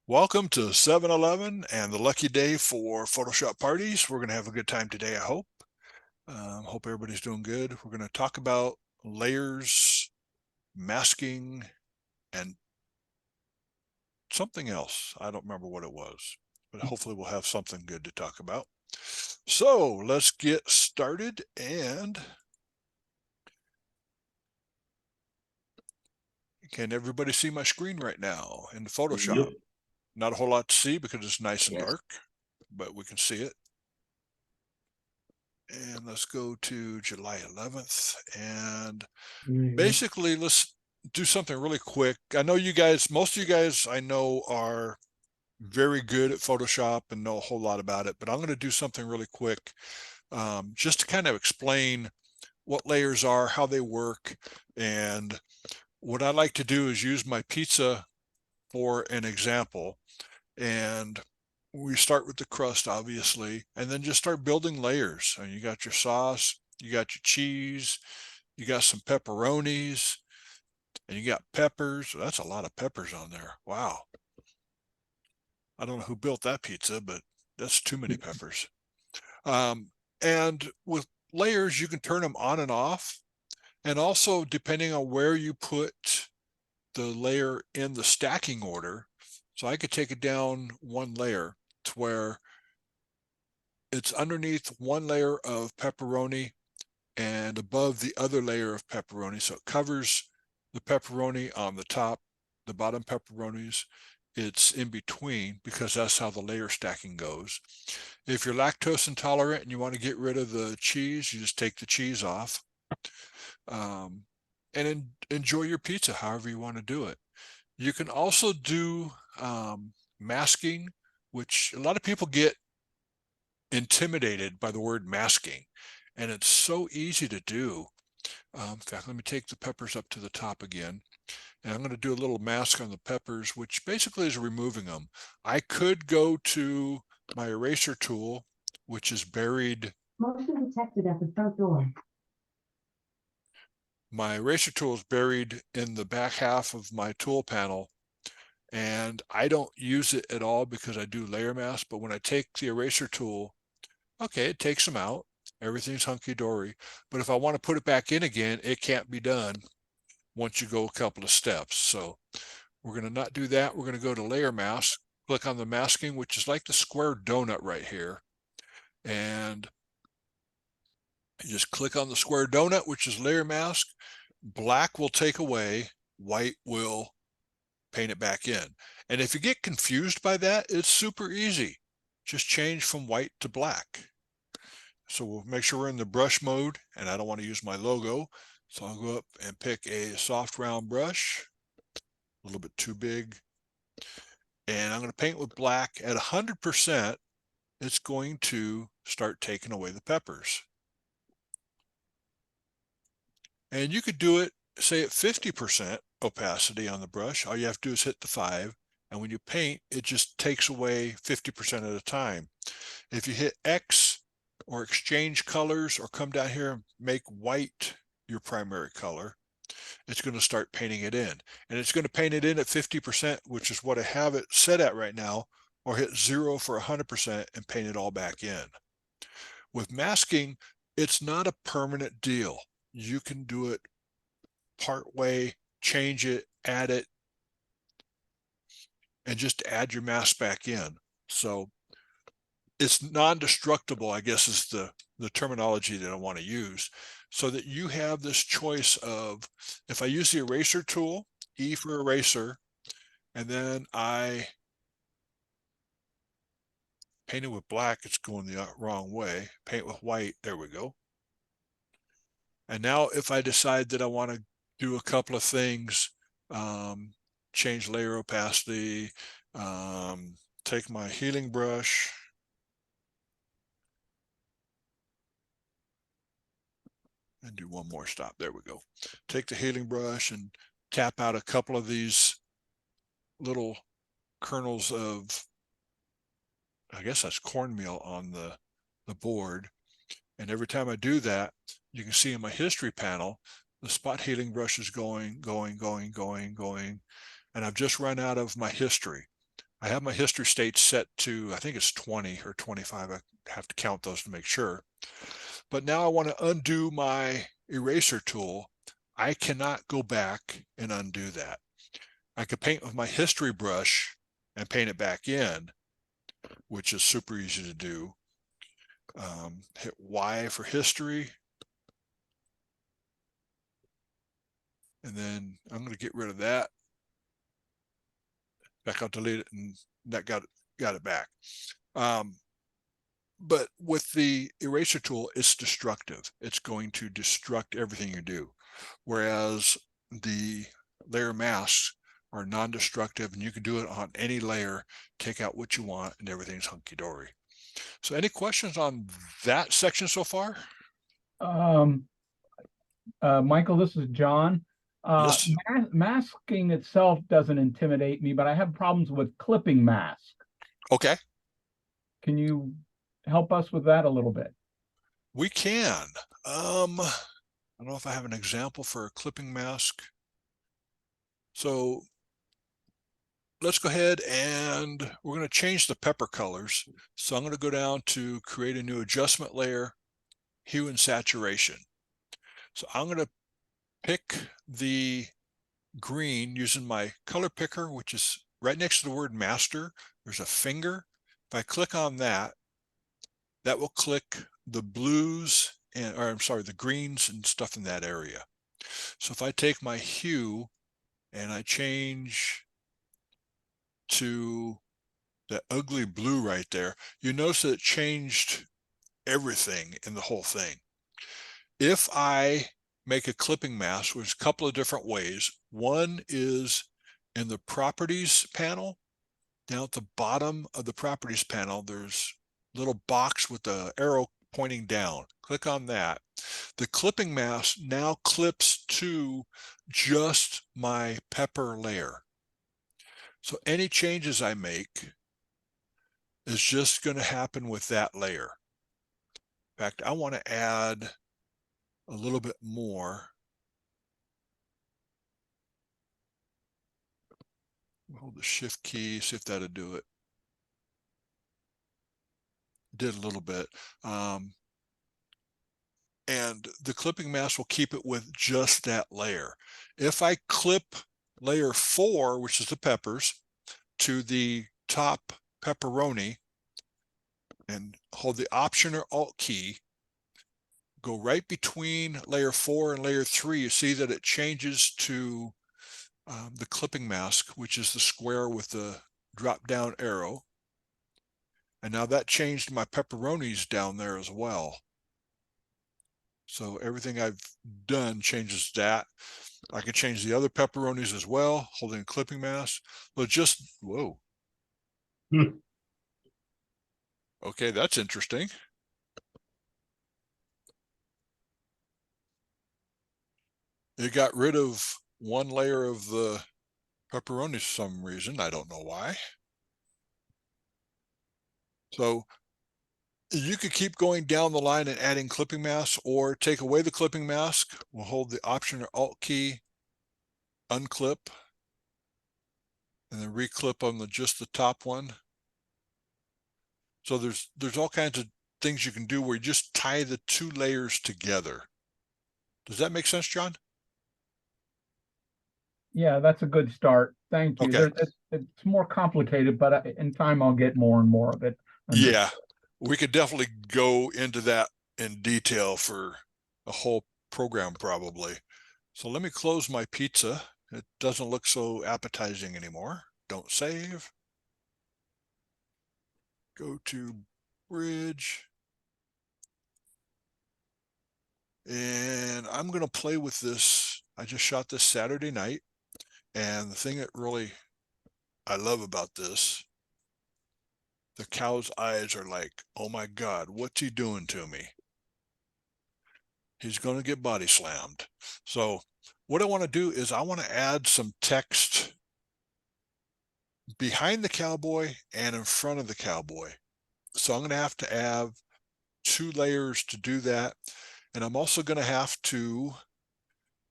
Welcome to 7-Eleven and the lucky day for Photoshop parties. We're going to have a good time today, I hope. Hope everybody's doing good. We're going to talk about layers, masking, and something else. I don't remember what it was, but hopefully we'll have something good to talk about. So let's get started. And can everybody see my screen right now in the Photoshop? Yep. Not a whole lot to see because it's nice and Yes. dark, but we can see it. And let's go to July 11th. And basically, let's do something really quick. I know you guys, most of you guys I know are very good at Photoshop and know a whole lot about it, but I'm going to do something really quick just to kind of explain what layers are, how they work. And what I like to do is use my pizza for an example. And we start with the crust, obviously, and then just start building layers. And you got your sauce, you got your cheese, you got some pepperonis, and you got peppers. That's a lot of peppers on there. Wow. I don't know who built that pizza, but that's too many peppers. And with layers, you can turn them on and off. And also, depending on where you put the layer in the stacking order, so I could take it down one layer to where it's underneath one layer of pepperoni and above the other layer of pepperoni. So it covers the pepperoni on the top, the bottom pepperonis. It's in between because that's how the layer stacking goes. If you're lactose intolerant and you want to get rid of the cheese, you just take the cheese off and enjoy your pizza however you want to do it. You can also do masking, which a lot of people get intimidated by the word masking, and it's so easy to do. In fact, let me take the peppers up to the top again, and I'm going to do a little mask on the peppers, which basically is removing them. I could go to my eraser tool, which is buried. Motion detected at the front door. My eraser tool is buried in the back half of my tool panel, and I don't use it at all because I do layer mask. But when I take the eraser tool, okay, it takes them out. Everything's hunky-dory. But if I want to put it back in again, it can't be done once you go a couple of steps. So we're going to not do that. We're going to go to layer mask, click on the masking, which is like the square donut right here. And you just click on the square donut, which is layer mask. Black will take away, white will paint it back in. And if you get confused by that, it's super easy. Just change from white to black. So we'll make sure we're in the brush mode, and I don't want to use my logo. So I'll go up and pick a soft round brush, a little bit too big. And I'm going to paint with black at 100%. It's going to start taking away the peppers. And you could do it, say at 50% opacity on the brush. All you have to do is hit the 5. And when you paint, it just takes away 50% at a time. If you hit X or exchange colors or come down here and make white your primary color, it's going to start painting it in. And it's going to paint it in at 50%, which is what I have it set at right now, or hit 0 for 100% and paint it all back in. With masking, it's not a permanent deal. You can do it part way, change it, add it, and just add your mask back in. So it's non-destructible, I guess is the terminology that I want to use, so that you have this choice of, if I use the eraser tool, E for eraser, and then I paint it with black, it's going the wrong way. Paint with white, there we go. And now if I decide that I want to do a couple of things, change layer opacity, take my healing brush, and do one more stop. There we go. Take the healing brush and tap out a couple of these little kernels of, I guess that's cornmeal on the board. And every time I do that, you can see in my history panel The spot healing brush is going, and I've just run out of my history. I have my history state set to, I think it's 20 or 25. I have to count those to make sure. But now I want to undo my eraser tool. I cannot go back and undo that. I could paint with my history brush and paint it back in, which is super easy to do. Hit Y for history. And then I'm going to get rid of that. Back, I'll delete it, and that got it back. But with the eraser tool, it's destructive. It's going to destruct everything you do. Whereas the layer masks are non-destructive, and you can do it on any layer, take out what you want, and everything's hunky-dory. So any questions on that section so far? Michael, this is John. Yes. Masking itself doesn't intimidate me, but I have problems with clipping mask. Okay. Can you help us with that a little bit? We can. I don't know if I have an example for a clipping mask. So let's go ahead and we're going to change the pepper colors. So I'm going to go down to create a new adjustment layer, hue and saturation. So I'm going to pick the green using my color picker, which is right next to the word master. There's a finger. If I click on that, that will click the blues and, or I'm sorry, the greens and stuff in that area. So if I take my hue and I change to that ugly blue right there, you notice that it changed everything in the whole thing. If I make a clipping mask, there's a couple of different ways. One is in the properties panel. Down at the bottom of the properties panel, there's a little box with the arrow pointing down. Click on that. The clipping mask now clips to just my pepper layer. So any changes I make is just going to happen with that layer. In fact, I want to add a little bit more. Hold the shift key, see if that'll do it. Did a little bit. And the clipping mask will keep it with just that layer. If I clip layer 4, which is the peppers, to the top pepperoni and hold the Option or Alt key, go right between layer 4 and layer 3, you see that it changes to the clipping mask, which is the square with the drop down arrow. And now that changed my pepperonis down there as well. So everything I've done changes that. I can change the other pepperonis as well, holding a clipping mask. But just, whoa. Okay, that's interesting. It got rid of one layer of the pepperoni for some reason. I don't know why. So you could keep going down the line and adding clipping masks, or take away the clipping mask. We'll hold the Option or Alt key, unclip, and then reclip on just the top one. So there's all kinds of things you can do where you just tie the two layers together. Does that make sense, John? Yeah, that's a good start. Thank you. Okay. It's more complicated, but in time I'll get more and more of it understood. Yeah, we could definitely go into that in detail for a whole program probably. So let me close my pizza. It doesn't look so appetizing anymore. Don't save. Go to bridge. And I'm going to play with this. I just shot this Saturday night. And the thing that really I love about this, the cow's eyes are like, oh my God, what's he doing to me? He's going to get body slammed. So what I want to do is I want to add some text behind the cowboy and in front of the cowboy. So I'm going to have 2 layers to do that. And I'm also going to have to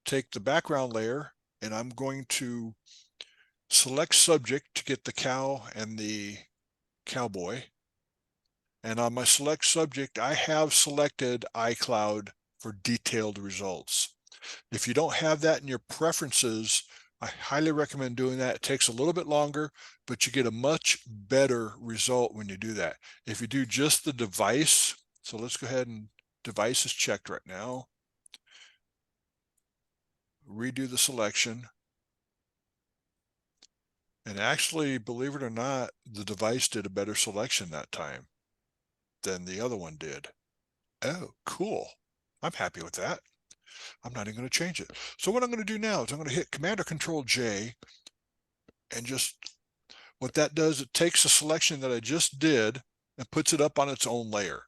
take the background layer and I'm going to select subject to get the cow and the cowboy. And on my select subject, I have selected iCloud for detailed results. If you don't have that in your preferences, I highly recommend doing that. It takes a little bit longer, but you get a much better result when you do that. If you do just the device, so let's go ahead and device is checked right now. Redo the selection. And actually, believe it or not, the device did a better selection that time than the other one did. Oh, cool. I'm happy with that. I'm not even going to change it. So what I'm going to do now is I'm going to hit Command or Control J, and just what that does, it takes the selection that I just did and puts it up on its own layer.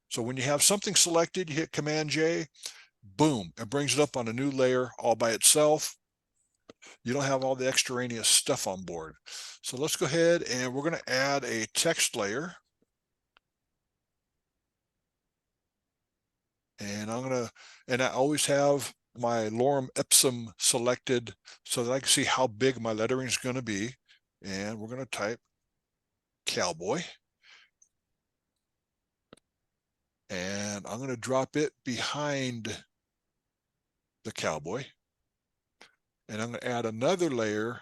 So when you have something selected, you hit Command J, boom, it brings it up on a new layer all by itself. You don't have all the extraneous stuff on board. So let's go ahead and we're going to add a text layer. And I always have my lorem ipsum selected so that I can see how big my lettering is going to be. And we're going to type cowboy. And I'm going to drop it behind the cowboy. And I'm going to add another layer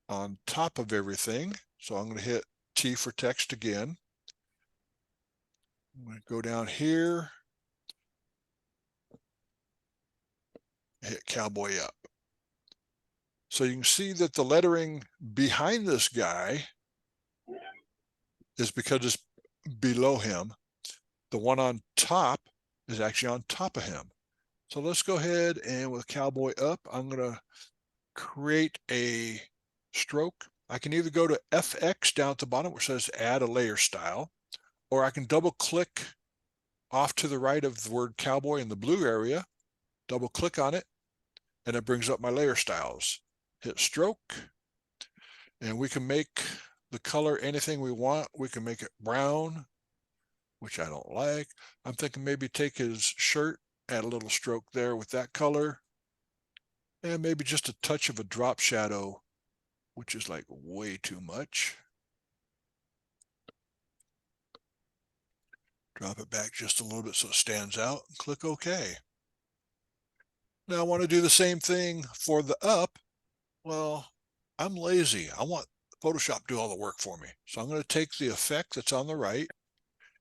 on top of everything. So I'm going to hit T for text again. I'm going to go down here, hit cowboy up. So you can see that the lettering behind this guy is because it's below him. The one on top is actually on top of him. So let's go ahead and with cowboy up, I'm going to create a stroke. I can either go to FX down at the bottom where it says add a layer style, or I can double click off to the right of the word cowboy in the blue area, double click on it, and it brings up my layer styles. Hit stroke, and we can make the color anything we want. We can make it brown, which I don't like. I'm thinking maybe take his shirt, add a little stroke there with that color, and maybe just a touch of a drop shadow, which is like way too much. Drop it back just a little bit so it stands out, and click OK. Now I want to do the same thing for the up. Well, I'm lazy. I want Photoshop to do all the work for me. So I'm going to take the effect that's on the right,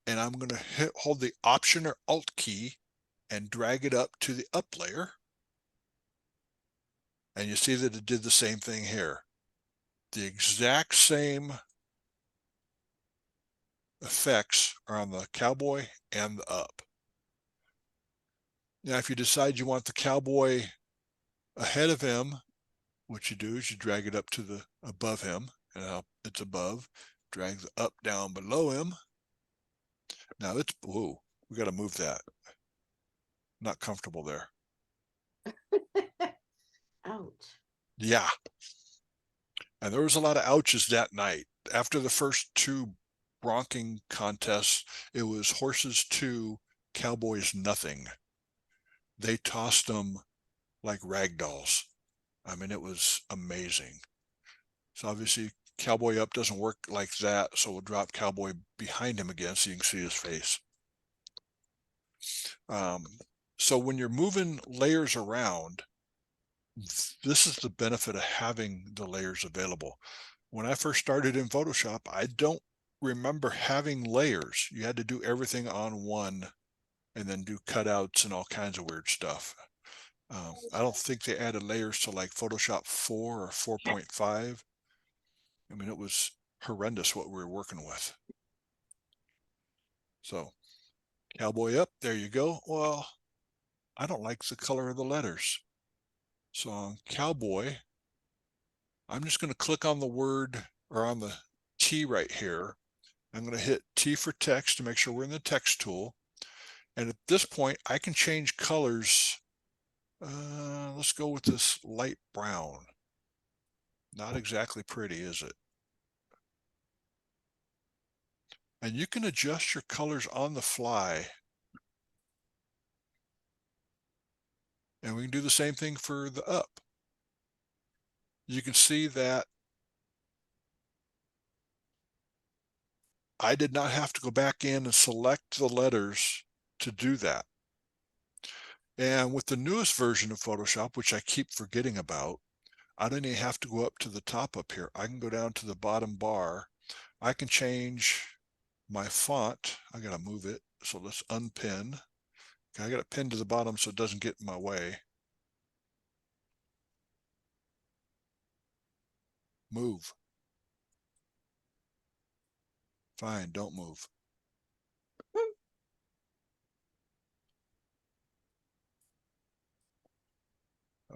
and I'm going to hold the Option or Alt key and drag it up to the up layer. And you see that it did the same thing here. The exact same effects are on the cowboy and the up. Now, if you decide you want the cowboy ahead of him, what you do is you drag it up to the above him, and it's above. Drag the up down below him. Now it's, whoa, we got to move that. Not comfortable there. Ouch. Yeah. And there was a lot of ouches that night. After the first two bronking contests, it was horses 2, cowboys nothing. They tossed them like rag dolls. I mean, it was amazing. So obviously cowboy up doesn't work like that. So we'll drop cowboy behind him again so you can see his face. So when you're moving layers around, this is the benefit of having the layers available. When I first started in Photoshop, I don't remember having layers. You had to do everything on one and then do cutouts and all kinds of weird stuff. I don't think they added layers to like Photoshop 4 or 4.5. I mean, it was horrendous what we were working with. So cowboy up, there you go. Well, I don't like the color of the letters. So on cowboy, I'm just going to click on the word or on the T right here. I'm going to hit T for text to make sure we're in the text tool. And at this point, I can change colors. Let's go with this light brown. Not exactly pretty, is it? And you can adjust your colors on the fly. And we can do the same thing for the up. You can see that I did not have to go back in and select the letters to do that. And with the newest version of Photoshop, which I keep forgetting about, I don't even have to go up to the top up here. I can go down to the bottom bar. I can change my font. I got to move it. So let's unpin. Okay, I got it pinned to the bottom so it doesn't get in my way. Move. Fine, don't move.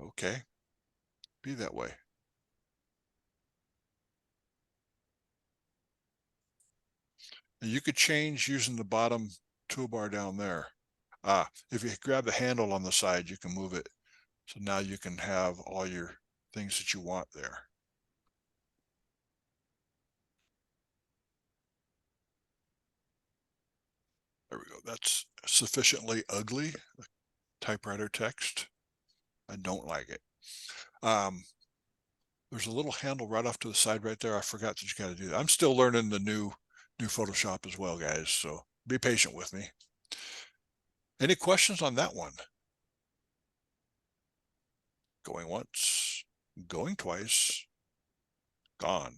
Okay, be that way. And you could change using the bottom toolbar down there. If you grab the handle on the side, you can move it. So now you can have all your things that you want there. There we go. That's sufficiently ugly. Typewriter text. I don't like it. There's a little handle right off to the side right there. I forgot that you got to do that. I'm still learning the new Photoshop as well, guys. So be patient with me. Any questions on that one? Going once, going twice, gone.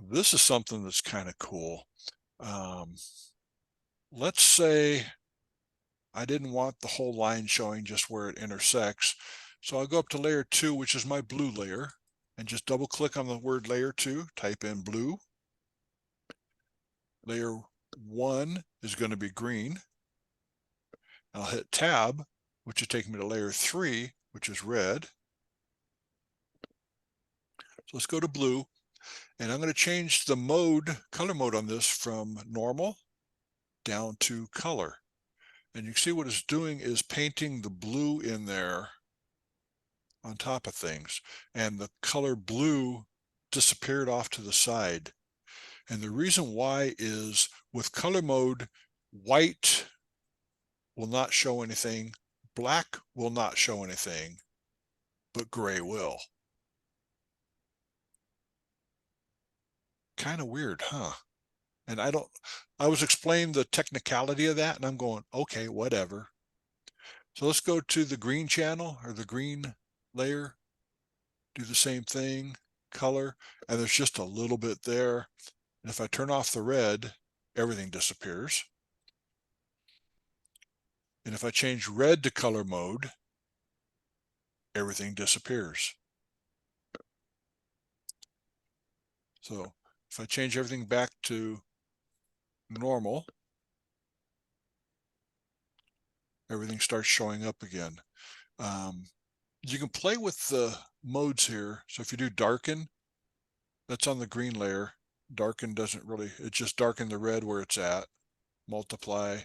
This is something that's kind of cool. Let's say I didn't want the whole line showing just where it intersects. So I'll go up to layer 2, which is my blue layer, and just double click on the word layer 2, type in blue. Layer 1 is going to be green. I'll hit tab, which will take me to layer 3, which is red. So let's go to blue, and I'm going to change the color mode on this from normal down to color. And you can see what it's doing is painting the blue in there on top of things, and the color blue disappeared off to the side. And the reason why is with color mode, white will not show anything, black will not show anything, but gray will. Kind of weird, huh? And I was explaining the technicality of that, and I'm going, okay, whatever. So let's go to the green channel or the green layer, do the same thing, color, and there's just a little bit there. And if I turn off the red, everything disappears. And if I change red to color mode, everything disappears. So if I change everything back to normal, everything starts showing up again. You can play with the modes here. So if you do darken, that's on the green layer. Darken doesn't really, it just darken the red where it's at. Multiply.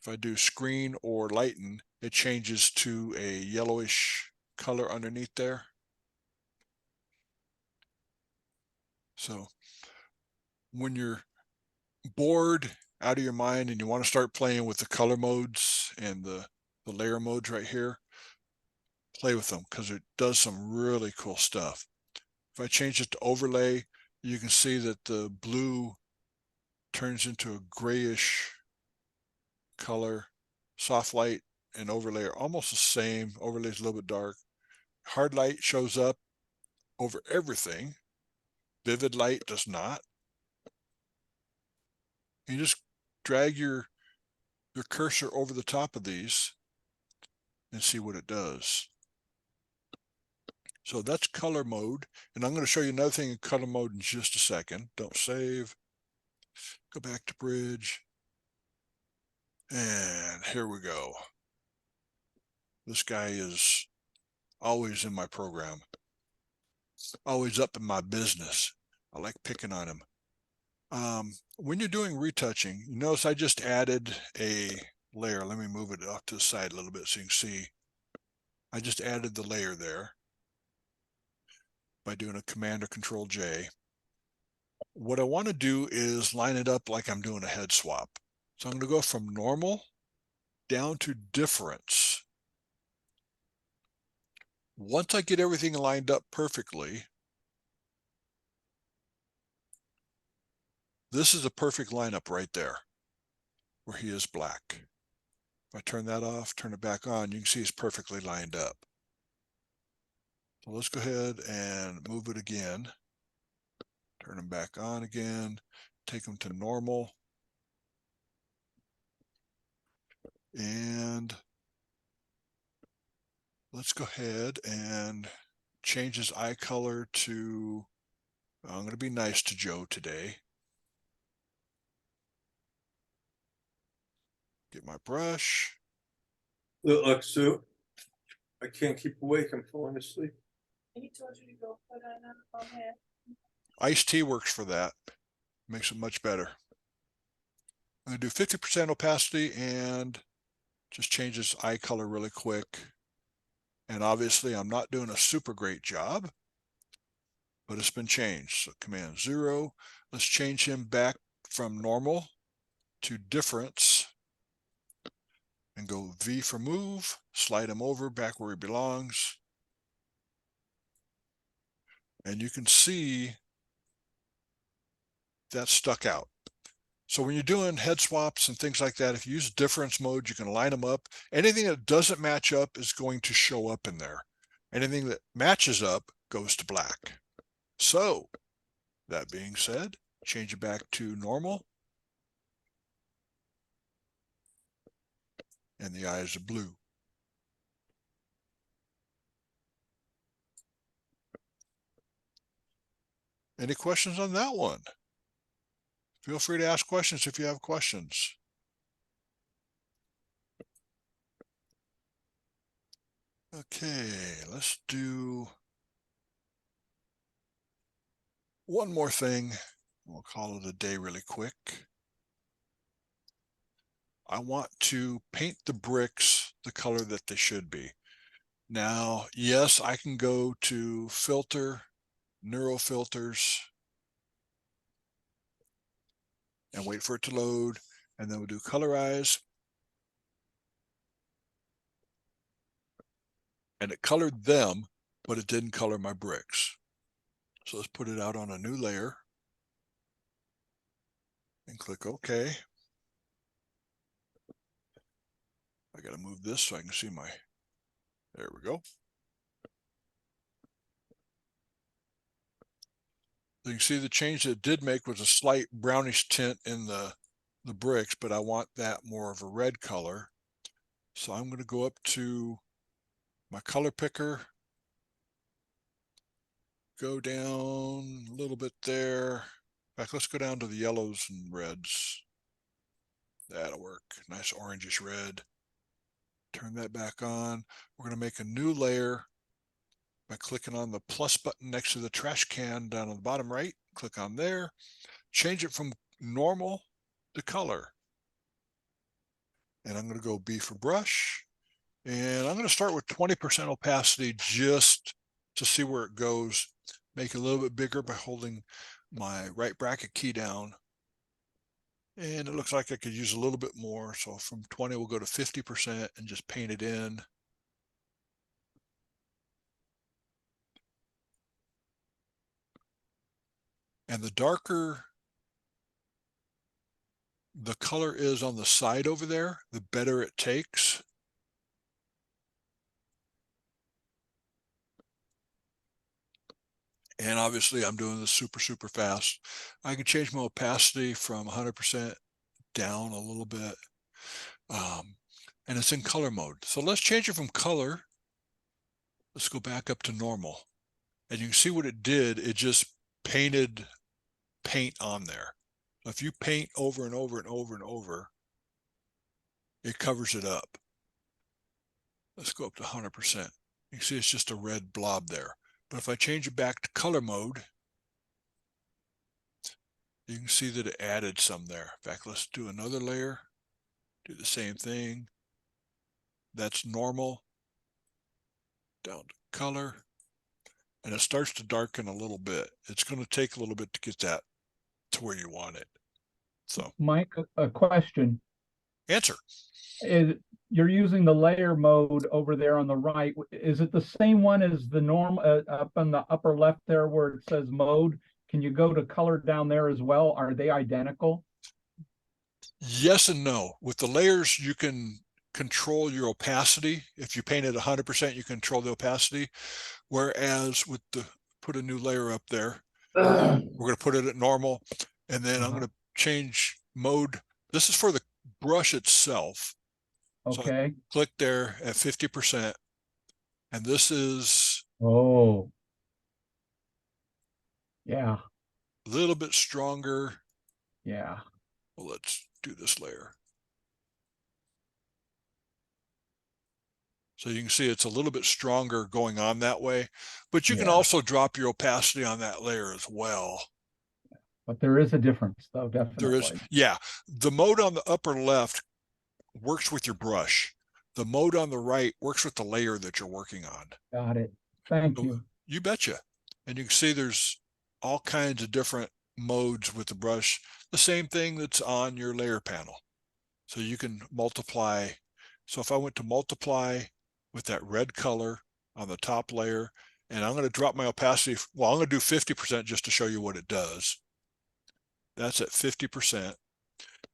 If I do screen or lighten, it changes to a yellowish color underneath there. So when you're bored out of your mind and you want to start playing with the color modes and the layer modes right here, play with them because it does some really cool stuff. If I change it to overlay, you can see that the blue turns into a grayish color. Soft light and overlay are almost the same. Overlay is a little bit dark. Hard light shows up over everything. Vivid light does not. You just drag your cursor over the top of these and see what it does. So that's color mode. And I'm going to show you another thing in color mode in just a second. Don't save. Go back to bridge. And here we go. This guy is always in my program. Always up in my business. I like picking on him. When you're doing retouching, you notice I just added a layer. Let me move it off to the side a little bit so you can see. I just added the layer there by doing a Command or Control J. What I want to do is line it up like I'm doing a head swap. So I'm going to go from normal down to difference. Once I get everything lined up perfectly, this is a perfect lineup right there where he is black. If I turn that off, turn it back on, you can see it's perfectly lined up. So let's go ahead and move it again. Turn them back on again, take them to normal. And let's go ahead and change his eye color to, I'm going to be nice to Joe today. Get my brush. Look, Sue, I can't keep awake. I'm falling asleep. He told you to go put on that. Iced tea works for that. Makes it much better. I'm going to do 50% opacity and just change this eye color really quick. And obviously I'm not doing a super great job, but it's been changed. So Command 0. Let's change him back from normal to difference and go V for move, slide him over back where he belongs. And you can see that stuck out. So when you're doing head swaps and things like that, if you use difference mode, you can line them up. Anything that doesn't match up is going to show up in there. Anything that matches up goes to black. So that being said, change it back to normal. And the eyes are blue. Any questions on that one? Feel free to ask questions if you have questions. Okay, let's do one more thing. We'll call it a day really quick. I want to paint the bricks the color that they should be. Now, yes, I can go to filter, neural filters, and wait for it to load, and then we'll do colorize. And it colored them, but it didn't color my bricks. So let's put it out on a new layer and click OK. I got to move this so I can see my, there we go. You can see the change that it did make was a slight brownish tint in the bricks, but I want that more of a red color. So I'm going to go up to my color picker, go down a little bit there. In fact, let's go down to the yellows and reds. That'll work. Nice orangish red. Turn that back on. We're going to make a new layer by clicking on the plus button next to the trash can down on the bottom right. Click on there. Change it from normal to color. And I'm going to go B for brush. And I'm going to start with 20% opacity just to see where it goes. Make it a little bit bigger by holding my right bracket key down. And it looks like I could use a little bit more. So from 20, we'll go to 50% and just paint it in. And the darker the color is on the side over there, the better it takes. And obviously I'm doing this super fast. I can change my opacity from 100% down a little bit. And it's in color mode. So let's change it from color. Let's go back up to normal. And you can see what it did. It just painted paint on there. So if you paint over and over and over and over, it covers it up. Let's go up to 100%. You can see it's just a red blob there. But if I change it back to color mode, you can see that it added some there. In fact, let's do another layer. Do the same thing. That's normal. Down to color. And it starts to darken a little bit. It's going to take a little bit to get that to where you want it. So Mike, a question. answer. You're using the layer mode over there on the right. Is it the same one as the norm up in the upper left there where it says mode? Can you go to color down there as well? Are they identical? Yes and no. With the layers, you can control your opacity. If you paint it 100%, you control the opacity. Whereas with the, put a new layer up there, we're going to put it at normal, and then I'm going to change mode. This is for the brush itself. So I Okay. click there at 50%, and this is Oh. Yeah. a little bit stronger. Yeah. Well, let's do this layer. So you can see it's a little bit stronger going on that way, but you can Yeah. also drop your opacity on that layer as well. But there is a difference though, There is, definitely. yeah. The mode on the upper left works with your brush. The mode on the right works with the layer that you're working on. Got it. Thank So you. you betcha. And you can see there's all kinds of different modes with the brush. The same thing that's on your layer panel. So you can multiply. So if I went to multiply with that red color on the top layer, and I'm going to drop my opacity. Well, I'm going to do 50% just to show you what it does. That's at 50%.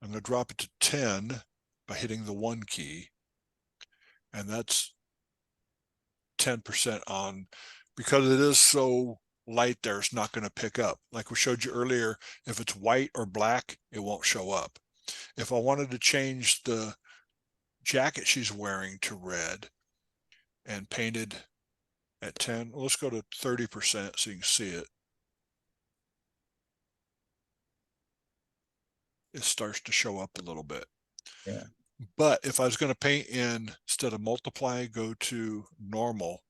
I'm going to drop it to 10 by hitting the 1 key. And that's 10% on, because it is so light there, it's not going to pick up. Like we showed you earlier, if it's white or black, it won't show up. If I wanted to change the jacket she's wearing to red and painted at 10, let's go to 30% so you can see it. It starts to show up a little bit. Yeah. But if I was going to paint in, instead of multiply, go to normal,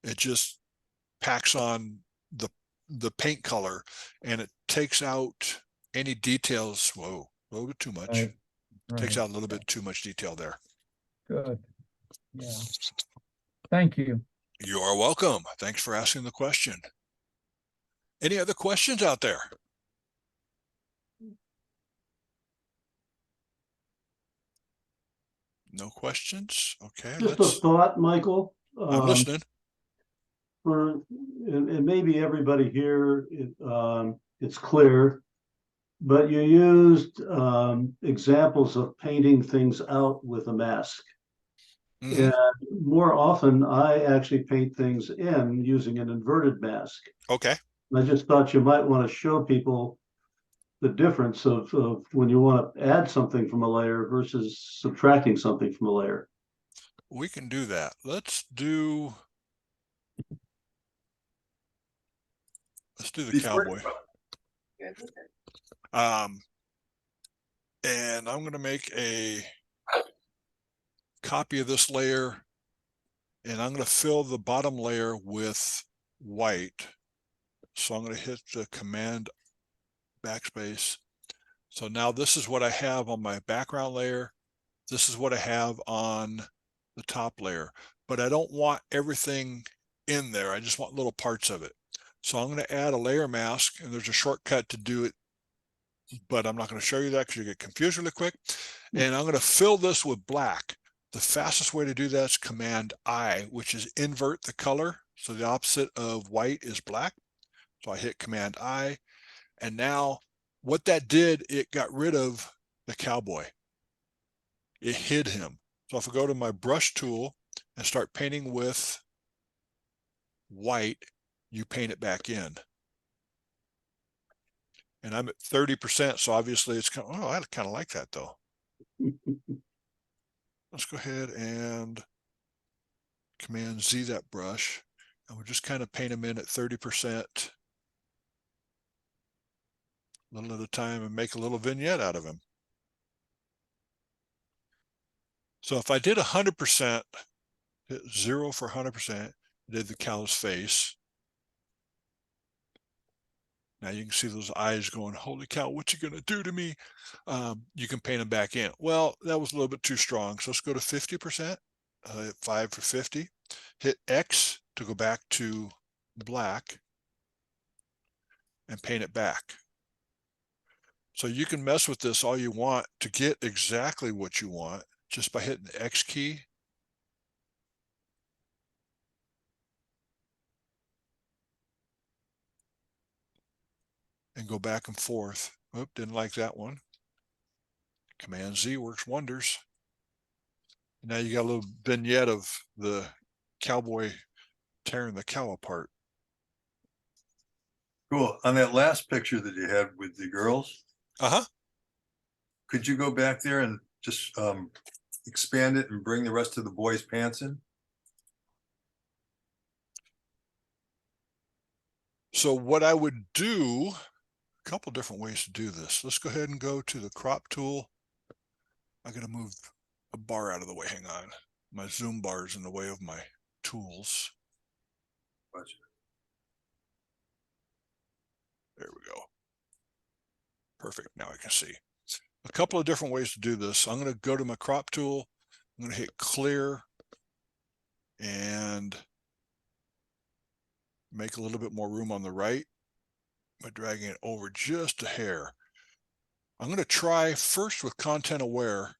it just packs on the paint color and it takes out any details. Whoa, a little bit too much. Takes Right. out a little bit too much detail there. Good. Yeah. Thank you. You are welcome. Thanks for asking the question. Any other questions out there? No questions? Okay, Just a thought, Michael. I'm listening. For, and maybe everybody here, it's clear, but you used examples of painting things out with a mask. Mhm. And more often, I actually paint things in using an inverted mask. Okay. And I just thought you might want to show people the difference of when you want to add something from a layer versus subtracting something from a layer. We can do that. Let's do the cowboy. And I'm going to make a copy of this layer, and I'm going to fill the bottom layer with white. So I'm going to hit the Command backspace. So now this is what I have on my background layer. This is what I have on the top layer, but I don't want everything in there. I just want little parts of it. So I'm going to add a layer mask, and there's a shortcut to do it, but I'm not going to show you that because you get confused really quick. And I'm going to fill this with black. The fastest way to do that is Command I, which is invert the color. So the opposite of white is black. So I hit Command I, and now what that did, it got rid of the cowboy. It hid him. So if I go to my brush tool and start painting with white, you paint it back in. And I'm at 30%, so obviously it's kind of, oh, I kind of like that though. Let's go ahead and Command Z that brush, and we'll just kind of paint them in at 30%, a little at a time, and make a little vignette out of him. So if I did 100%, hit 0 for 100%, did the cow's face. Now you can see those eyes going, holy cow, what you gonna do to me? You can paint them back in. Well, that was a little bit too strong. So let's go to 50%, 5 for 50. Hit X to go back to black and paint it back. So you can mess with this all you want to get exactly what you want just by hitting the X key. And go back and forth. Oop, didn't like that one. Command Z works wonders. Now you got a little vignette of the cowboy tearing the cow apart. Cool. On that last picture that you had with the girls, Uh-huh. could you go back there and just expand it and bring the rest of the boys' pants in? So what I would do, a couple different ways to do this. Let's go ahead and go to the crop tool. I gotta move a bar out of the way. Hang on. My zoom bar is in the way of my tools. Gotcha. There we go. Perfect. Now I can see. A couple of different ways to do this. I'm going to go to my crop tool. I'm going to hit clear and make a little bit more room on the right by dragging it over just a hair. I'm going to try first with content aware.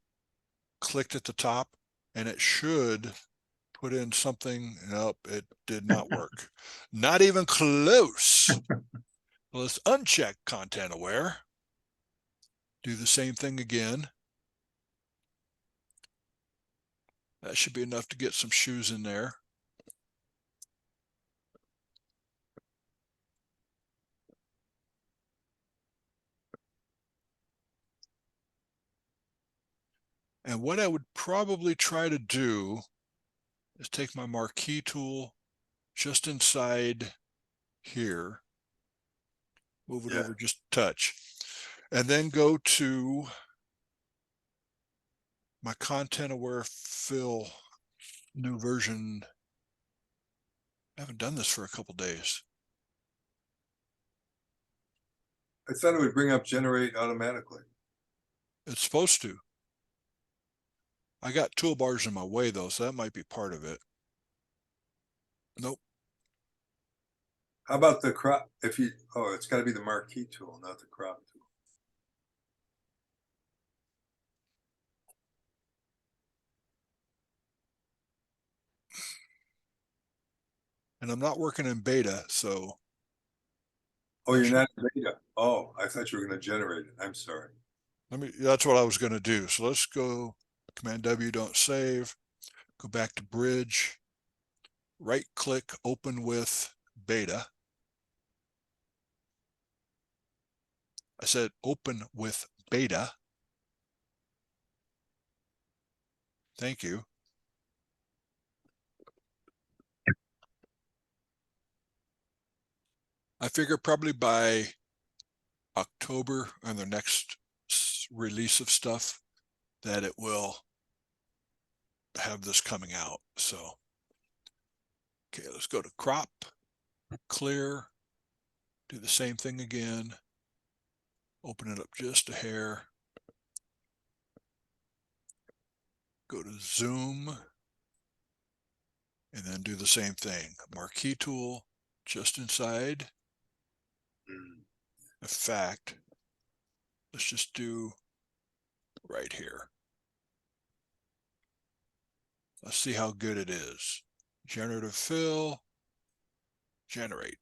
Clicked at the top and it should put in something. Nope, it did not work. Not even close. Let's uncheck content aware. Do the same thing again. That should be enough to get some shoes in there. And what I would probably try to do is take my marquee tool just inside here, move it over just a touch, and then go to my content aware fill new version. I haven't done this for a couple days. I thought it would bring up generate automatically. It's supposed to. I got toolbars in my way though, so that might be part of it. Nope. How about the crop? If you, oh, it's got to be the marquee tool, not the crop tool. And I'm not working in beta, so. Oh, you're not in beta. Oh, I thought you were going to generate it. I'm sorry. That's what I was going to do. So let's go Command W, don't save, go back to bridge, right click, open with beta. I said open with beta. Thank you. I figure probably by October and the next release of stuff that it will have this coming out. So, okay, let's go to crop, clear, do the same thing again, open it up just a hair, go to zoom, and then do the same thing. Marquee tool just inside. In fact, let's just do right here. Let's see how good it is. Generative fill, generate.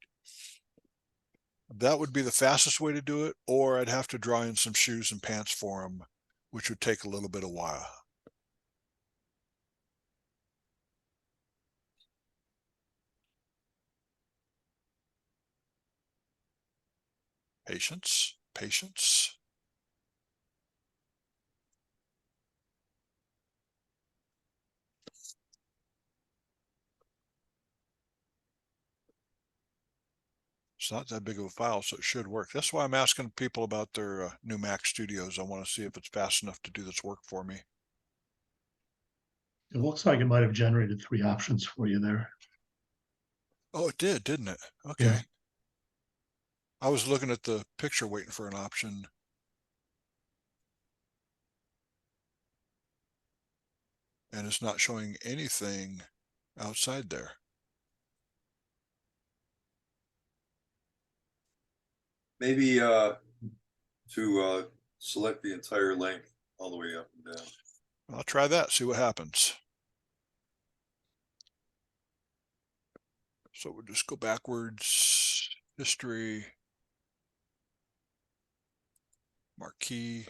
That would be the fastest way to do it, or I'd have to draw in some shoes and pants for them, which would take a little bit of while. Patience, patience. It's not that big of a file, so it should work. That's why I'm asking people about their new Mac Studios. I want to see if it's fast enough to do this work for me. It looks like it might have generated 3 options for you there. Oh, it did, didn't it? Okay. Yeah. I was looking at the picture waiting for an option. And it's not showing anything outside there. Maybe to select the entire length all the way up and down. I'll try that, see what happens. So we'll just go backwards, history, marquee,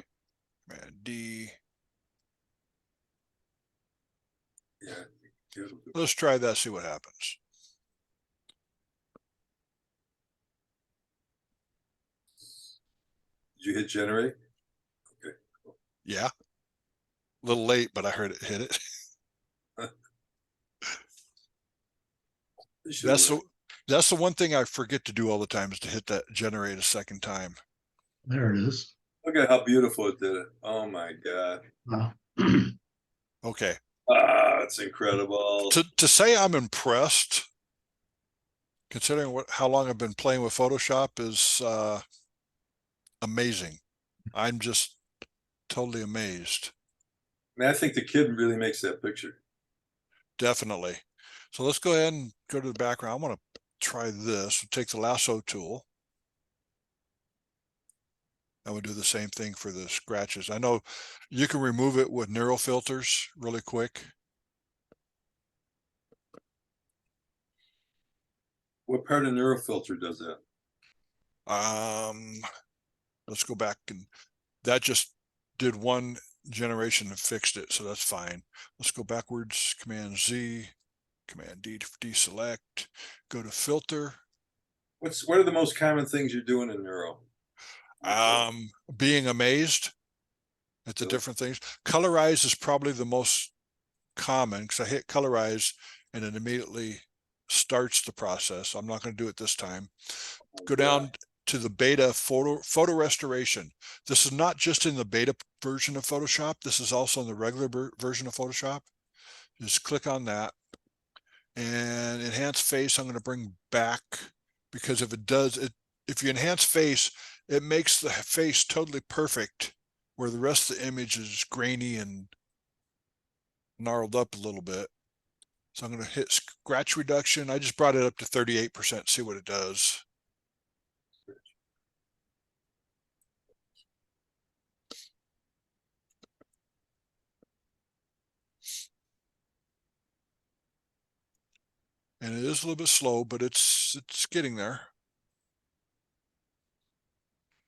Command D. Yeah. It'll do. Let's try that, see what happens. Did you hit generate? Yeah. A little late, but I heard it hit it. It should That's work. that's the one thing I forget to do all the time is to hit that generate a second time. There it is. Look at how beautiful it did it. Oh my God. Wow. Okay. Ah, it's incredible. To say I'm impressed, considering how long I've been playing with Photoshop, is amazing. I'm just totally amazed. Man, I think the kid really makes that picture. Definitely. So let's go ahead and go to the background. I want to try this. We'll take the lasso tool. And we'll do the same thing for the scratches. I know you can remove it with neural filters really quick. What part of NeuroFilter does that? Let's go back, and that just did one generation and fixed it, so that's fine. Let's go backwards, Command Z, Command D to deselect, go to filter. What are the most common things you're doing in Neuro? Being amazed at the Really? different things. Colorize is probably the most common because I hit colorize and it immediately starts the process. I'm not going to do it this time. Go down to the beta photo restoration. This is not just in the beta version of Photoshop. This is also in the regular version of Photoshop. Just click on that. And enhance face, I'm going to bring back, because if it does it, if you enhance face, it makes the face totally perfect, where the rest of the image is grainy and gnarled up a little bit. So I'm going to hit scratch reduction. I just brought it up to 38%, see what it does. And it is a little bit slow, but it's getting there.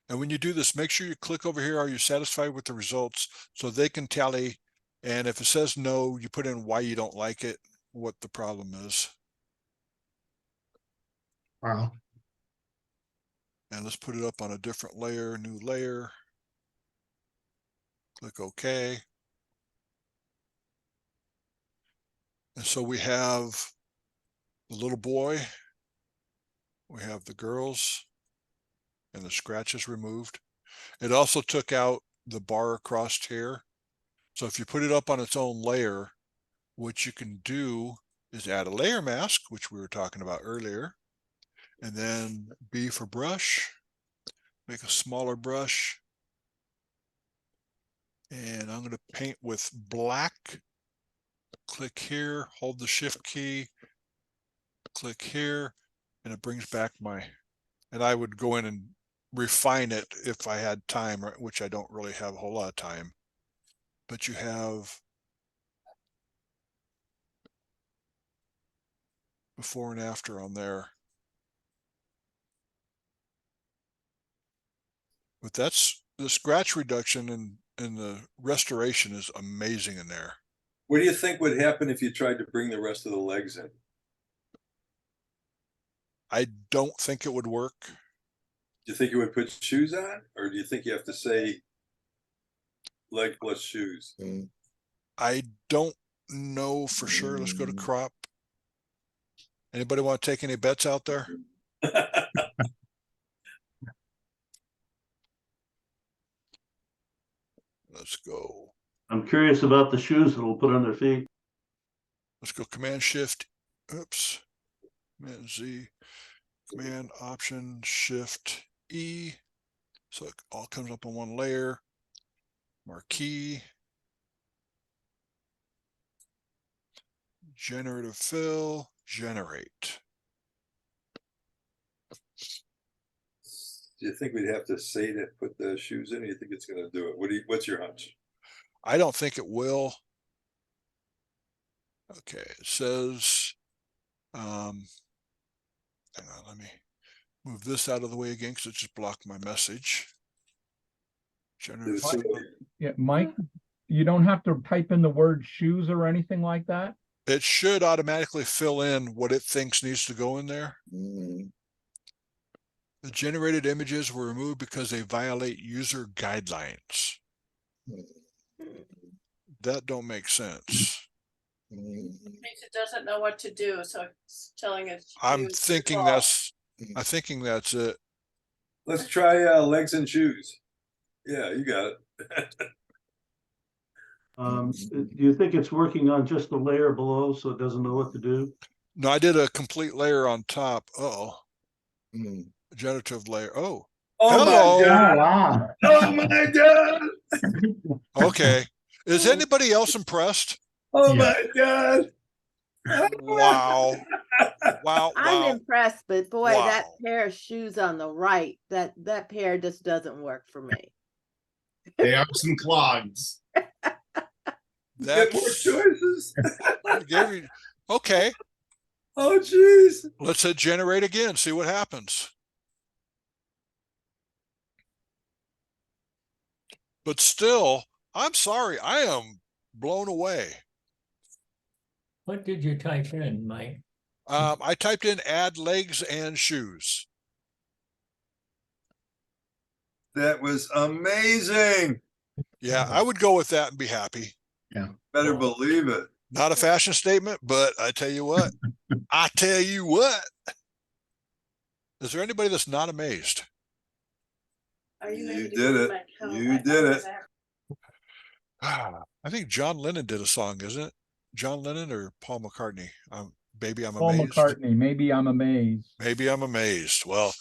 And when you do this, make sure you click over here, are you satisfied with the results, so they can tally. And if it says no, you put in why you don't like it, what the problem is. Wow. And let's put it up on a different layer, new layer. Click OK. And so we have the little boy, we have the girls, and the scratches removed. It also took out the bar across here. So if you put it up on its own layer, what you can do is add a layer mask, which we were talking about earlier. And then B for brush, make a smaller brush. And I'm going to paint with black. Click here, hold the shift key, click here, and it brings back my, and I would go in and refine it if I had time, which I don't really have a whole lot of time. But you have before and after on there. But that's the scratch reduction and the restoration is amazing in there. What do you think would happen if you tried to bring the rest of the legs in? I don't think it would work. Do you think you would put shoes on, or do you think you have to say leg plus shoes? I don't know for sure. Let's go to crop. Anybody want to take any bets out there? Let's go. I'm curious about the shoes that we'll put on their feet. Let's go Command Shift. Oops. Command Z. Command Option Shift E. So it all comes up on one layer. Marquee. Generative Fill. Generate. Do you think we'd have to say to put the shoes in, or you think it's gonna do it? What's your hunch? I don't think it will. Okay, it says, hang on, let me move this out of the way again because it just blocked my message. Generative Did it seem Fill. like- Yeah, Mike, you don't have to type in the word shoes or anything like that? It should automatically fill in what it thinks needs to go in there. The generated images were removed because they violate user guidelines. That don't make sense. Means it doesn't know what to do, so it's telling it. to I'm use thinking default. that's it. Let's try legs and shoes. Yeah, you got it. Do you think it's working on just the layer below, so it doesn't know what to do? No, I did a complete layer on top. Uh-oh. Generative layer. Oh, Oh hello. my god! Wow. Oh my god! Okay. Is anybody else impressed? Oh Yeah. my god! Wow. Wow. I'm Wow. impressed, but boy, that Wow. pair of shoes on the right, that pair just doesn't work for me. They are some clogs. Get more That's choices. okay. Oh jeez. Let's hit generate again, see what happens. But still, I'm sorry, I am blown away. What did you type in, Mike? I typed in add legs and shoes. That was amazing. Yeah, I would go with that and be happy. Better believe it. Not a fashion statement, but I tell you what, is there anybody that's not amazed? Are you You ready to did do it. my count? You did it. I think John Lennon did a song, isn't it? John Lennon or Paul McCartney? Baby, I'm Paul amazed. McCartney, maybe I'm amazed. Maybe I'm amazed. Well,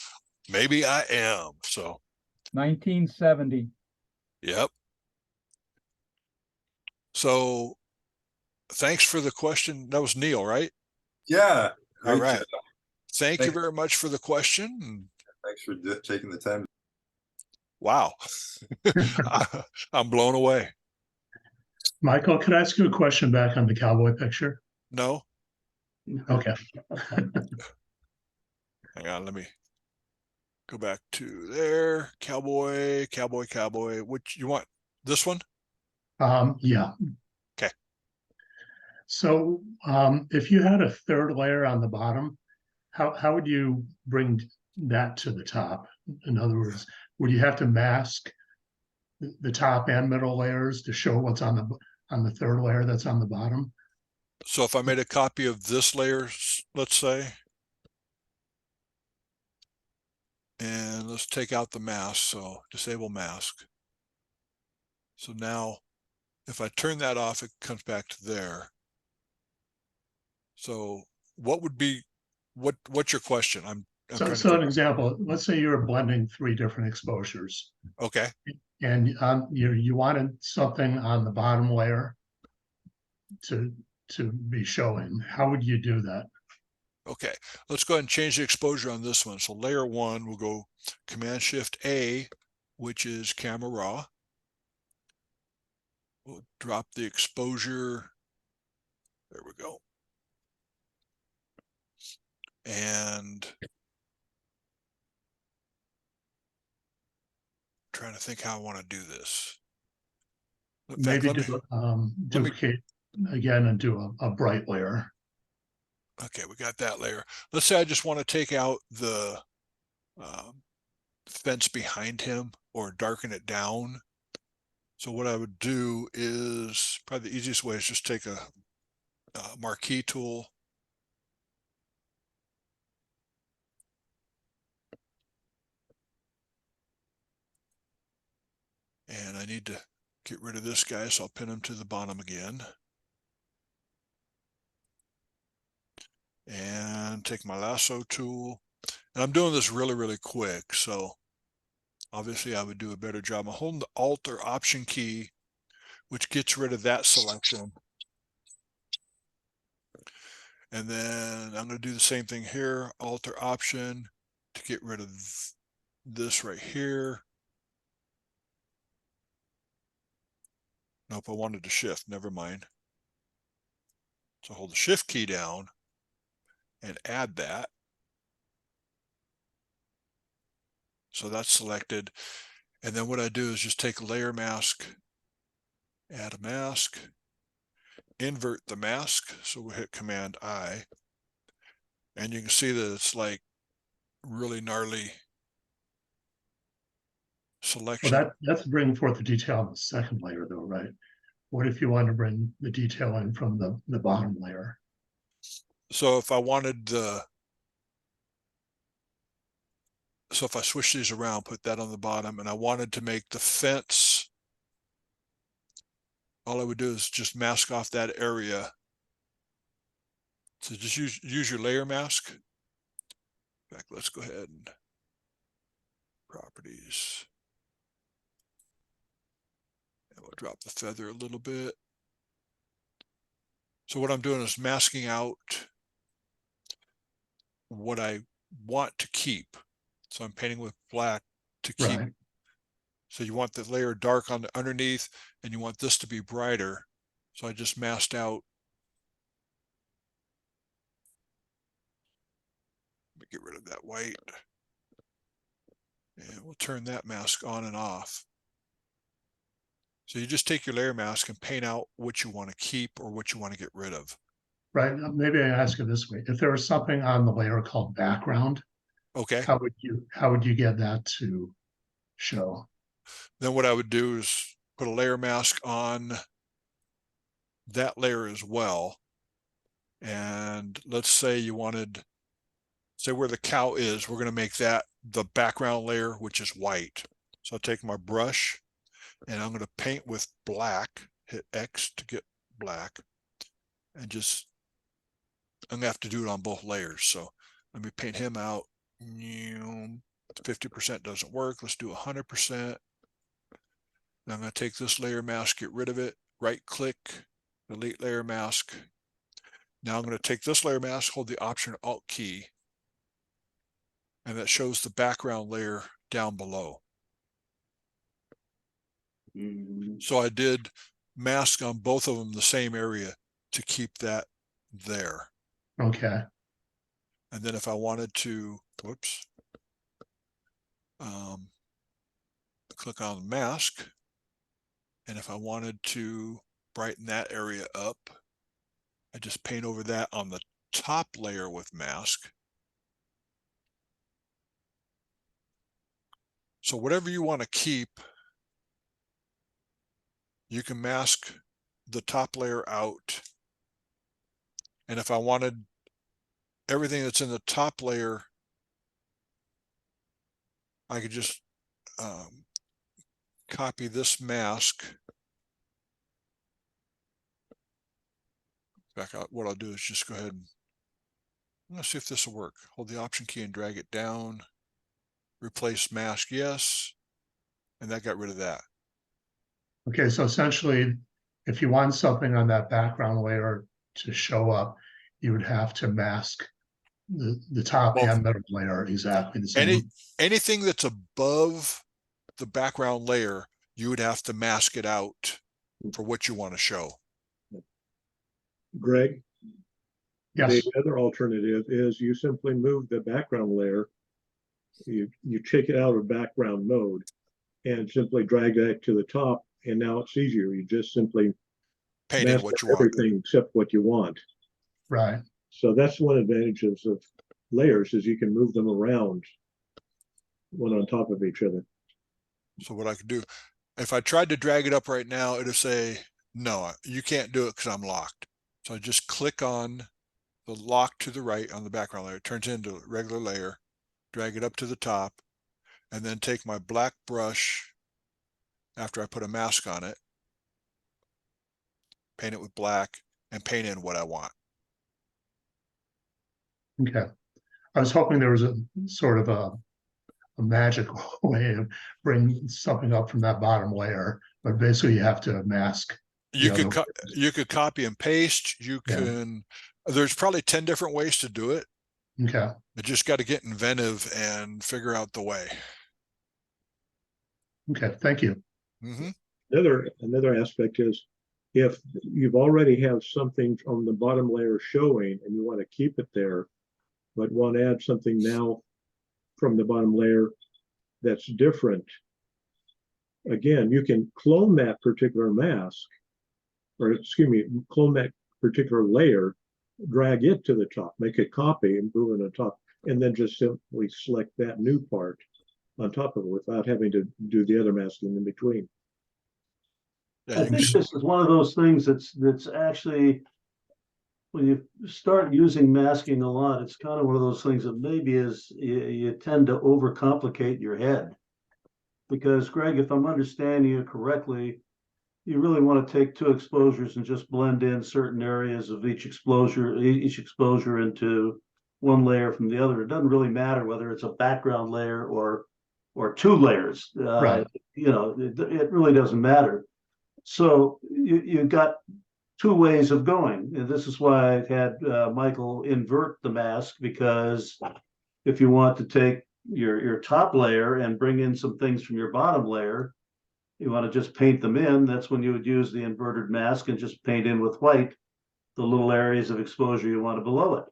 maybe I am. So, 1970. yep. So, thanks for the question. That was Neil, right? Yeah. All Great right. job. Thank you Thank- very much for the question. Thanks for taking the time. Wow. I'm blown away. Michael, could I ask you a question back on the cowboy picture? No, Okay. hang on. Let me go back to there. Cowboy, cowboy, cowboy. Which you want? This one? Yeah. Okay. So if you had a third layer on the bottom, how would you bring that to the top? In other words, would you have to mask the top and middle layers to show what's on the third layer that's on the bottom? So if I made a copy of this layer, let's say, and let's take out the mask. So disable mask. So now if I turn that off, it comes back to there. So what would be, what's your question? I'm So, trying to so an figure. example, let's say you're blending 3 different exposures, Okay. and you wanted something on the bottom layer to be showing. How would you do that? Okay, let's go ahead and change the exposure on this one. So layer 1, we'll go Command Shift A, which is camera raw. We'll drop the exposure. There we go. And trying to think how I want to do this. In fact, Maybe duplicate again and do a bright layer. Okay, we got that layer. Let's say I just want to take out the fence behind him or darken it down. So what I would do is probably the easiest way is just take a marquee tool. And I need to get rid of this guy, so I'll pin him to the bottom again. And take my lasso tool. And I'm doing this really, really quick. So obviously I would do a better job. I'm holding the Alt or Option key, which gets rid of that selection. And then I'm going to do the same thing here, Alt or Option to get rid of this right here. Nope, I wanted to shift, never mind. So hold the shift key down and add that. So that's selected. And then what I do is just take a layer mask, add a mask, invert the mask. So we'll hit Command I. And you can see that it's like really gnarly selection. Well, that's bringing forth the detail on the second layer though, right? What if you want to bring the detail in from the bottom layer? So if I wanted the, so if I switch these around, put that on the bottom, and I wanted to make the fence, all I would do is just mask off that area. So just use your layer mask. In fact, let's go ahead and properties. And we'll drop the feather a little bit. So what I'm doing is masking out what I want to keep. So I'm painting with black to keep. Right. So you want the layer dark on the underneath and you want this to be brighter. So I just masked out. Let me get rid of that white. And we'll turn that mask on and off. So you just take your layer mask and paint out what you want to keep or what you want to get rid of. Right. Maybe I ask it this way. If there was something on the layer called background, Okay. how would you get that to show? Then what I would do is put a layer mask on that layer as well. And let's say you wanted, say where the cow is, we're going to make that the background layer, which is white. So I'll take my brush and I'm going to paint with black, hit X to get black, and just, I'm going to have to do it on both layers. So let me paint him out. 50% doesn't work. Let's do 100%. Now I'm going to take this layer mask, get rid of it, right click, delete layer mask. Now I'm going to take this layer mask, hold the Option Alt key, and that shows the background layer down below. So I did mask on both of them the same area to keep that there. Okay. And then if I wanted to, whoops, click on the mask, and if I wanted to brighten that area up, I just paint over that on the top layer with mask. So whatever you want to keep, you can mask the top layer out. And if I wanted everything that's in the top layer, I could just copy this mask. Back out. What I'll do is just go ahead and let's see if this will work. Hold the Option key and drag it down. Replace mask, yes. And that got rid of that. Okay, so essentially, if you want something on that background layer to show up, you would have to mask the top and middle layer exactly the same. Anything that's above the background layer, you would have to mask it out for what you want to show. Greg, Yes. the other alternative is you simply move the background layer. You take it out of background mode and simply drag that to the top, and now it's easier. You just simply paint in what you want. Everything except what you want. Right. So that's one advantages of layers is you can move them around one on top of each other. So what I could do, if I tried to drag it up right now, it'll say, no, you can't do it because I'm locked. So I just click on the lock to the right on the background layer. It turns into a regular layer, drag it up to the top, and then take my black brush after I put a mask on it, paint it with black, and paint in what I want. Okay. I was hoping there was a sort of a magic way of bringing something up from that bottom layer, but basically you have to mask. You could copy and paste. You can, there's probably 10 different ways to do it. Okay. You just got to get inventive and figure out the way. Okay, thank you. Mm-hmm. Another aspect is if you've already have something on the bottom layer showing and you want to keep it there, but want to add something now from the bottom layer that's different. Again, you can clone that particular mask, or excuse me, clone that particular layer, drag it to the top, make a copy and move it on top, and then just simply select that new part on top of it without having to do the other masking in between. Yeah, I you can think this is one of those things that's actually, when you start using masking a lot, it's kind of one of those things that maybe is you tend to overcomplicate your head. Because Greg, if I'm understanding you correctly, you really want to take two exposures and just blend in certain areas of each exposure into one layer from the other. It doesn't really matter whether it's a background layer or two layers. Right. You know, it really doesn't matter. So you got two ways of going. And this is why I had Michael invert the mask, because if you want to take your top layer and bring in some things from your bottom layer, you want to just paint them in, that's when you would use the inverted mask and just paint in with white the little areas of exposure you want below it.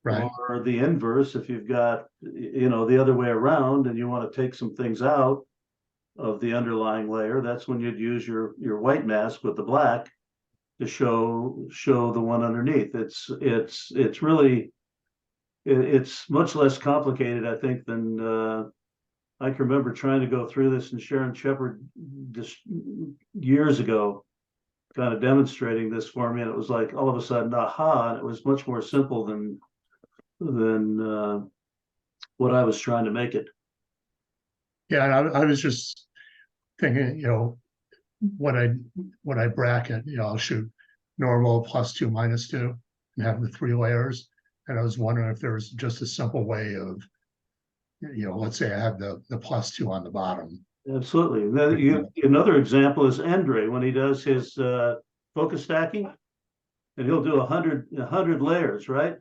Right. Or the inverse, if you've got, you know, the other way around and you want to take some things out of the underlying layer, that's when you'd use your white mask with the black to show the one underneath. It's really, it's much less complicated, I think, than I can remember trying to go through this, and Sharon Shepard just years ago kind of demonstrating this for me, and it was like all of a sudden, aha, and it was much more simple than what I was trying to make it. Yeah, and I was just thinking, you know, when I bracket, you know, I'll shoot normal +2 -2 and have the 3 layers. And I was wondering if there was just a simple way of, you know, let's say I have the +2 on the bottom. Absolutely. Then another example is Andre when he does his focus stacking, and he'll do 100 layers, right?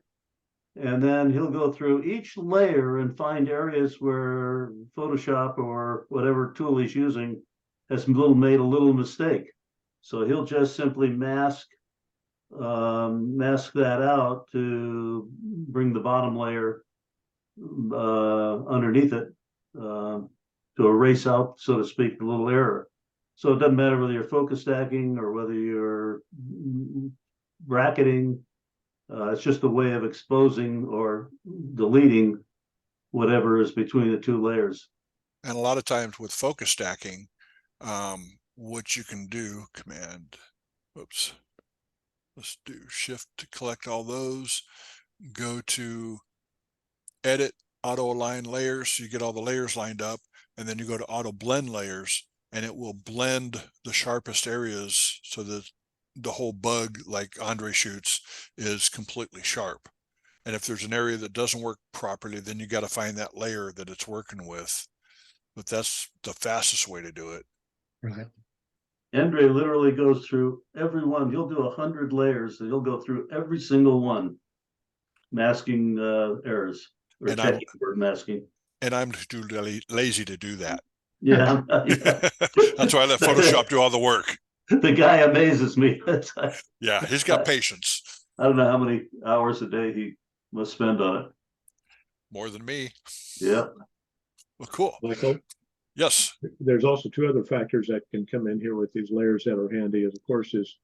And then he'll go through each layer and find areas where Photoshop or whatever tool he's using has made a little mistake. So he'll just simply mask that out to bring the bottom layer underneath it, to erase out, so to speak, the little error. So it doesn't matter whether you're focus stacking or whether you're bracketing. It's just a way of exposing or deleting whatever is between the two layers. And a lot of times with focus stacking, what you can do, let's do shift to collect all those, go to edit, auto align layers, so you get all the layers lined up, and then you go to auto blend layers, and it will blend the sharpest areas so that the whole bug, like Andre shoots, is completely sharp. And if there's an area that doesn't work properly, then you got to find that layer that it's working with. But that's the fastest way to do it. Right. Andre literally goes through every one. He'll do 100 layers, and he'll go through every single one, masking errors or checking for masking. And I'm too lazy to do that. Yeah. That's why I let Photoshop do all the work. The guy amazes me. Yeah, he's got patience. I don't know how many hours a day he must spend on it. More than me. Yeah. Well, cool. Michael? Yes. There's also two other factors that can come in here with these layers that are handy, of course, is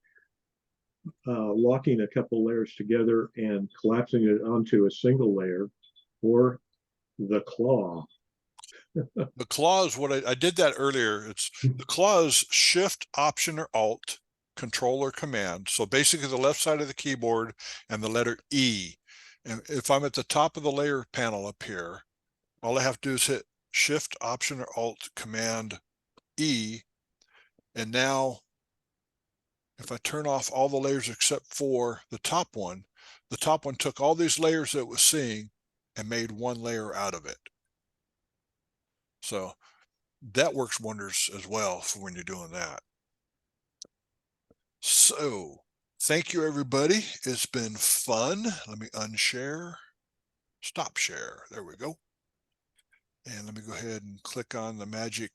locking a couple layers together and collapsing it onto a single layer, or the claw. The claw is what I did that earlier. It's the claw is Shift, Option, or Alt, Control, or Command. So basically the left side of the keyboard and the letter E. And if I'm at the top of the layer panel up here, all I have to do is hit Shift, Option, or Alt, Command, E. And now if I turn off all the layers except for the top one took all these layers that it was seeing and made one layer out of it. So that works wonders as well for when you're doing that. So thank you, everybody. It's been fun. Let me unshare, stop share. There we go. And let me go ahead and click on the magic